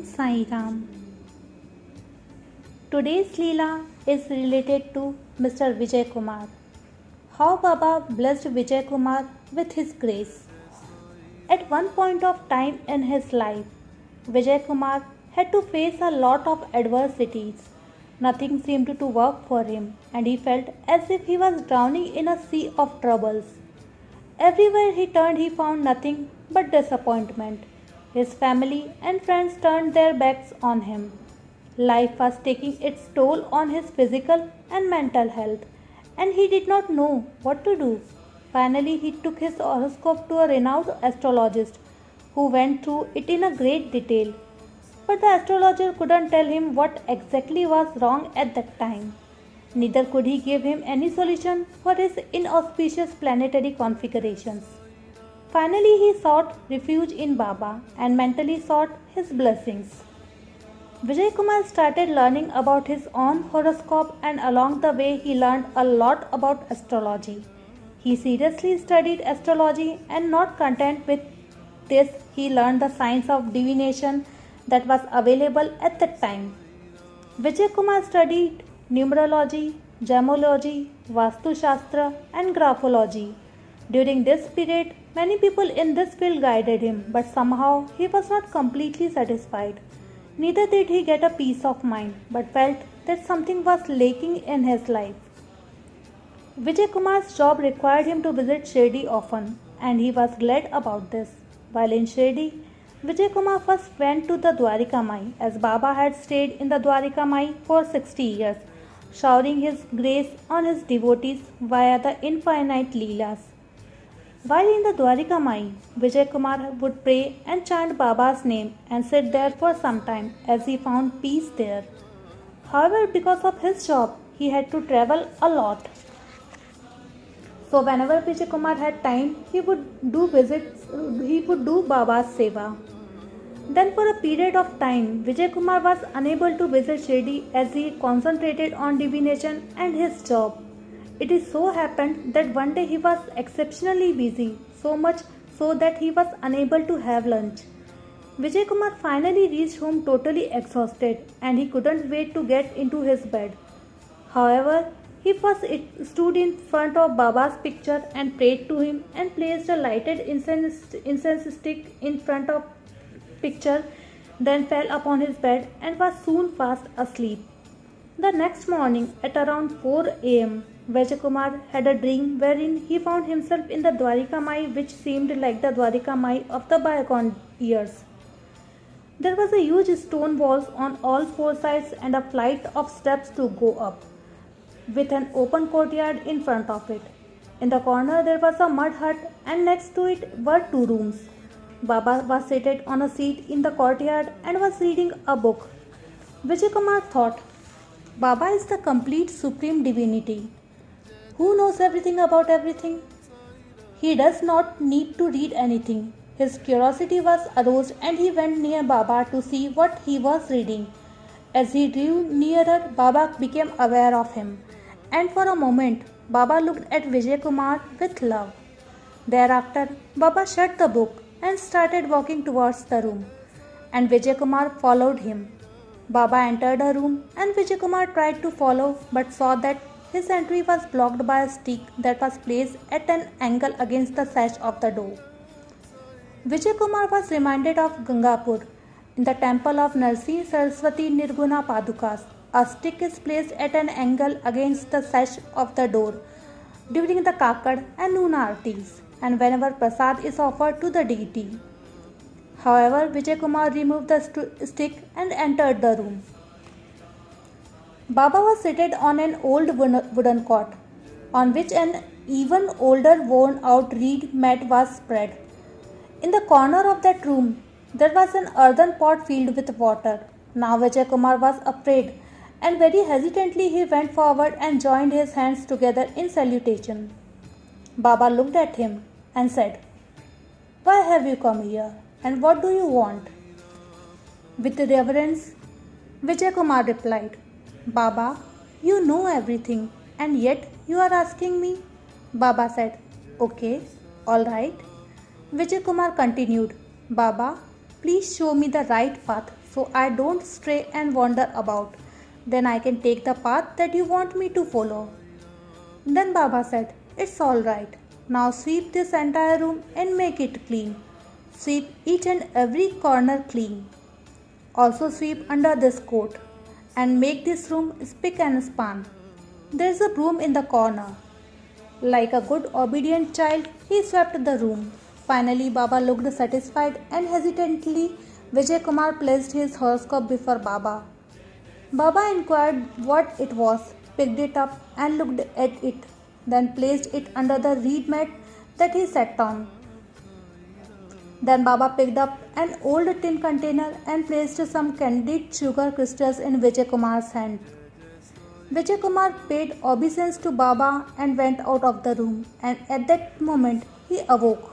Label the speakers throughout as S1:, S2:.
S1: Sai Ram. Today's Leela is related to Mr. Vijay Kumar. How Baba blessed Vijay Kumar with his grace. At one point of time in his life, Vijay Kumar had to face a lot of adversities. Nothing seemed to work for him, and he felt as if he was drowning in a sea of troubles. Everywhere he turned, he found nothing but disappointment. His family and friends turned their backs on him. Life was taking its toll on his physical and mental health, and he did not know what to do. Finally, he took his horoscope to a renowned astrologist who went through it in a great detail. But the astrologer couldn't tell him what exactly was wrong at that time. Neither could he give him any solution for his inauspicious planetary configurations. Finally, he sought refuge in Baba and mentally sought his blessings. Vijay Kumar started learning about his own horoscope, and along the way he learned a lot about astrology. He seriously studied astrology, and not content with this, he learned the science of divination that was available at that time. Vijay Kumar studied numerology, gemology, Vastu Shastra, and graphology. During this period, many people in this field guided him, but somehow he was not completely satisfied. Neither did he get a peace of mind, but felt that something was lacking in his life. Vijay Kumar's job required him to visit Shirdi often, and he was glad about this. While in Shirdi, Vijay Kumar first went to the Dwarika Mai, as Baba had stayed in the Dwarika Mai for 60 years, showering his grace on his devotees via the infinite Leelas. While in the Dwarika Mai, Vijay Kumar would pray and chant Baba's name and sit there for some time as he found peace there. However, because of his job, he had to travel a lot. So whenever Vijay Kumar had time, he would do Baba's seva. Then for a period of time, Vijay Kumar was unable to visit Shirdi as he concentrated on divination and his job. It is so happened that one day he was exceptionally busy, so much so that he was unable to have lunch. Vijay Kumar finally reached home totally exhausted, and he couldn't wait to get into his bed. However, he first stood in front of Baba's picture and prayed to him, and placed a lighted incense stick in front of picture, then fell upon his bed and was soon fast asleep. The next morning at around 4 am, Vijay Kumar had a dream wherein he found himself in the Dwarika Mai, which seemed like the Dwarika Mai of the bygone years. There was a huge stone walls on all four sides and a flight of steps to go up, with an open courtyard in front of it. In the corner there was a mud hut, and next to it were two rooms. Baba was seated on a seat in the courtyard and was reading a book. Vijay Kumar thought, Baba is the complete supreme divinity, who knows everything about everything. He does not need to read anything. His curiosity was aroused, and he went near Baba to see what he was reading. As he drew nearer, Baba became aware of him, and for a moment Baba looked at Vijay Kumar with love. Thereafter, Baba shut the book and started walking towards the room, and Vijay Kumar followed him. Baba entered a room, and Vijay Kumar tried to follow, but saw that his entry was blocked by a stick that was placed at an angle against the sash of the door. Vijay Kumar was reminded of Gangapur. In the temple of Narsi Saraswati Nirguna Padukas, a stick is placed at an angle against the sash of the door during the Kakad and Noon Aartis, and whenever prasad is offered to the deity. However, Vijay Kumar removed the stick and entered the room. Baba was seated on an old wooden cot, on which an even older worn-out reed mat was spread. In the corner of that room, there was an earthen pot filled with water. Now Vijay Kumar was afraid, and very hesitantly he went forward and joined his hands together in salutation. Baba looked at him and said, Why have you come here, and what do you want? With reverence, Vijay Kumar replied, Baba, you know everything, and yet you are asking me? Baba said, Okay, all right. Vijay Kumar continued, Baba, please show me the right path so I don't stray and wander about. Then I can take the path that you want me to follow." Then Baba said, "It's all right. Now sweep this entire room and make it clean. Sweep each and every corner clean. Also sweep under this coat and make this room spick and span. There's a broom in the corner." Like a good obedient child, he swept the room. Finally, Baba looked satisfied and hesitantly Vijay Kumar placed his horoscope before Baba. Baba inquired what it was, picked it up and looked at it, then placed it under the reed mat that he sat on. Then Baba picked up an old tin container and placed some candied sugar crystals in Vijay Kumar's hand. Vijay Kumar paid obeisance to Baba and went out of the room, and at that moment he awoke.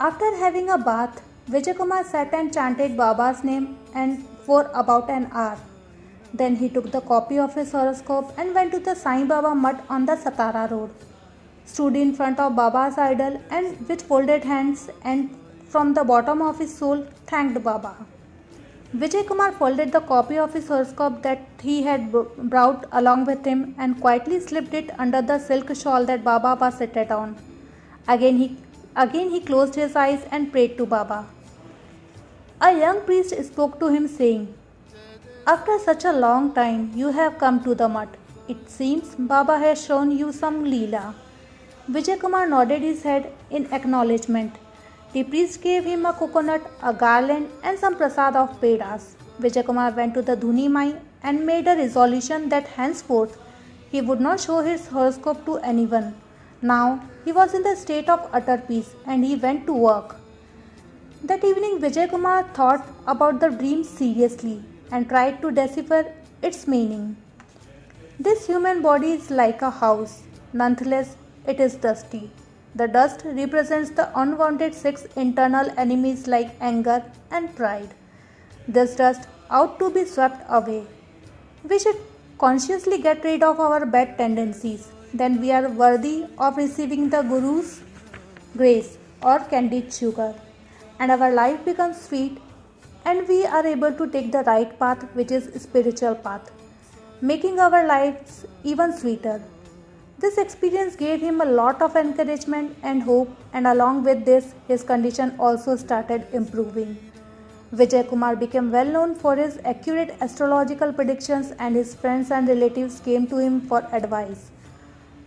S1: After having a bath, Vijay Kumar sat and chanted Baba's name and for about an hour. Then he took the copy of his horoscope and went to the Sai Baba Mutt on the Satara road, stood in front of Baba's idol and with folded hands and from the bottom of his soul thanked Baba. Vijay Kumar folded the copy of his horoscope that he had brought along with him and quietly slipped it under the silk shawl that Baba was seated on. Again he closed his eyes and prayed to Baba. A young priest spoke to him saying, "After such a long time you have come to the mutt. It seems Baba has shown you some leela." Vijay Kumar nodded his head in acknowledgement. The priest gave him a coconut, a garland and some prasad of pedas. Vijay Kumar went to the Dhuni Mai and made a resolution that henceforth he would not show his horoscope to anyone. Now he was in the state of utter peace and he went to work. That evening Vijay Kumar thought about the dream seriously and tried to decipher its meaning. This human body is like a house. Nonetheless, it is dusty. The dust represents the unwanted 6 internal enemies like anger and pride. This dust ought to be swept away. We should consciously get rid of our bad tendencies. Then we are worthy of receiving the Guru's grace or candied sugar, and our life becomes sweet, and we are able to take the right path, which is spiritual path, making our lives even sweeter. This experience gave him a lot of encouragement and hope, and along with this, his condition also started improving. Vijay Kumar became well known for his accurate astrological predictions, and his friends and relatives came to him for advice.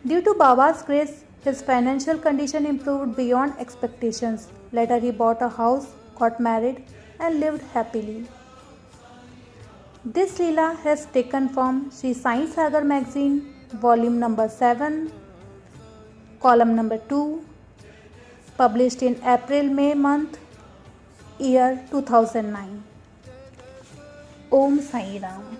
S1: Due to Baba's grace, his financial condition improved beyond expectations. Later, he bought a house, got married, and lived happily. This Leela has taken from Sri Sai Sagar magazine, volume number 7, column number 2, published in April-May month, year 2009. Om Sai Ram.